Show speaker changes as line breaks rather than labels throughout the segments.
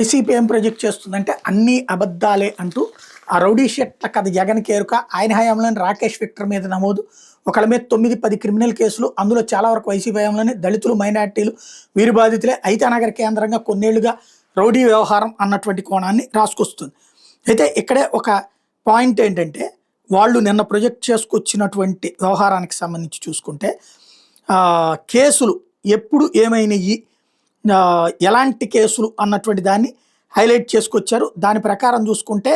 YCP ఏం project చేస్తుందంటే అన్ని అబద్ధాలే అంటూ ఆ రౌడీ షీట్ల కథ జగన్ కేరుక ఆయన హయాంలోని రాకేష్ విక్టర్ మీద నమోదు ఒకళ్ళ మీద 9-10 క్రిమినల్ కేసులు అందులో చాలా వరకు వైసీపీ హయాంలోనే దళితులు మైనార్టీలు వీరి బాధితులే ఐతానగర్ కేంద్రంగా కొన్నేళ్లుగా రౌడీ వ్యవహారం అన్నటువంటి కోణాన్ని రాసుకొస్తుంది. అయితే ఇక్కడే ఒక పాయింట్ ఏంటంటే వాళ్ళు నిన్న ప్రొజెక్ట్ చేసుకొచ్చినటువంటి వ్యవహారానికి సంబంధించి చూసుకుంటే కేసులు ఎప్పుడు ఏమైనాయి ఎలాంటి కేసులు అన్నటువంటి దాన్ని హైలైట్ చేసుకొచ్చారు. దాని ప్రకారం చూసుకుంటే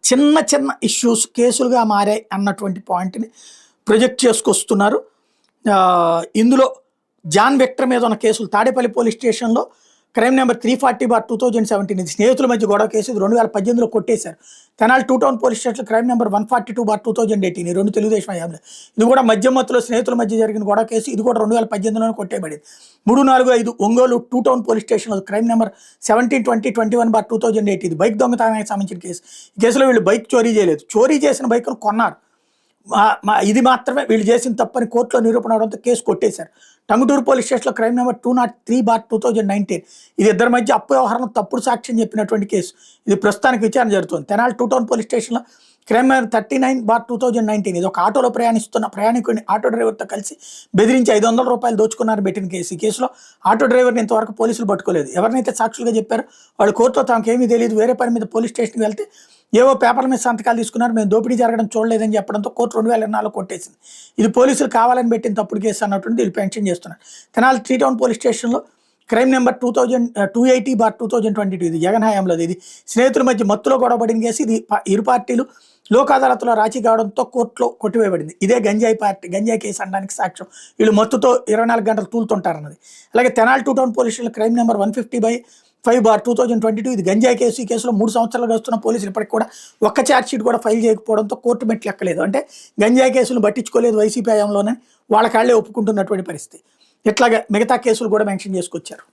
చిన్న చిన్న ఇష్యూస్ కేసులుగా మారాయి అన్నటువంటి పాయింట్ని ప్రొజెక్ట్ చేసుకొస్తున్నారు. ఇందులో జాన్ విక్టర్ మీద ఉన్న కేసులు తాడేపల్లి పోలీస్ స్టేషన్లో క్రైమ్ నెంబర్ 340/2017 ఇది స్నేహితుల మధ్య గొడవ కేసు. ఇది 2018లో కొట్టేశారు. తెనాలి 2 టౌన్ పోలీస్ స్టేషన్లో క్రైమ్ నెంబర్ 142/2018 రెండు తెలుగుదేశం హయాంలో. ఇది కూడా మధ్యలో స్నేహితుల మధ్య జరిగిన గొడవ కేసు. ఇది కూడా 2018లోనే కొట్టేయబడింది. 345 ఒంగోలు 2 టౌన్ పోలీస్ స్టేషన్లో క్రైమ్ నెంబర్ 1720/21/2008 ఇది బైక్ దొంగతనానికి సంబంధించిన కేసు. ఈ కేసులో వీళ్ళు బైక్ చోరీ చేయలేదు, చోరీ చేసిన బైక్ను కొన్నారు. ఇది మాత్రమే వీళ్ళు చేసిన తప్పని కోర్టులో నిరూపణ అవడంతో కేసు కొట్టేశారు. టంగుటూరు పోలీస్ స్టేషన్లో క్రైమ్ నెంబర్ 203/2019 ఇది ఇద్దరి మధ్య అప్పు వ్యవహారం తప్పుడు సాక్ష్యం చెప్పినటువంటి కేసు. ఇది ప్రస్తుతానికి విచారణ జరుగుతుంది. తెనాలి 2 టౌన్ పోలీస్ స్టేషన్లో క్రైమ్ నెంబర్ 39/2019 ఇది ఒక ఆటోలో ప్రయాణిస్తున్న ప్రయాణికుడిని ఆటో డ్రైవర్తో కలిసి బెదిరించి 500 రూపాయలు దోచుకున్నారు పెట్టిన కేసు. ఈ కేసులో ఆటో డ్రైవర్ని ఇంతవరకు పోలీసులు పట్టుకోలేదు. ఎవరినైతే సాక్షులుగా చెప్పారో వాళ్ళు కోర్టులో తమకేమీ తెలియదు, వేరే పని మీద పోలీస్ స్టేషన్కి వెళ్తే ఏవో పేపర్ల మీద సంతకాలు తీసుకున్నారు, మేము దోపిడీ జరగడం చూడలేదని చెప్పడంతో కోర్టు 2024లో కొట్టేసింది. ఇది పోలీసులు కావాలని పెట్టిన తప్పుడు కేసు అన్నటువంటి వీళ్ళు పెన్షన్ చేస్తున్నారు. తెనాలి 3 టౌన్ పోలీస్ స్టేషన్లో క్రైమ్ నెంబర్ 280/2022 ఇది జగన్ హయాంలో. ఇది స్నేహితుల మధ్య మత్తులో గొడవబడిన కేసు. ఇది ఇరు పార్టీలు లోక్ అదాలత్లో రాజీ కావడంతో కోర్టులో కొట్టివేయబడింది. ఇదే గంజాయి కేసు అనడానికి సాక్ష్యం. వీళ్ళు మత్తుతో 24 గంటలు తూలుతుంటారన్నది. అలాగే తెనాలి 2 టౌన్ పోలీస్ స్టేషన్లో క్రైమ్ నెంబర్ 150/5/2022 ఇది గంజాయి కేసు. ఈ కేసులో 3 సంవత్సరాలుగా వస్తున్న పోలీసులు ఇప్పటికి కూడా ఒక్క ఛార్జ్ షీట్ కూడా ఫైల్ చేయకపోవడంతో కోర్టు మెట్లు ఎక్కలేదు. అంటే గంజాయి కేసులు పట్టించుకోలేదు వైసీపీ హయాంలోనే వాళ్ళ కాళ్ళే ఒప్పుకుంటున్నటువంటి పరిస్థితి. ఇట్లాగా మిగతా కేసులు కూడా మెన్షన్ చేసుకొచ్చారు.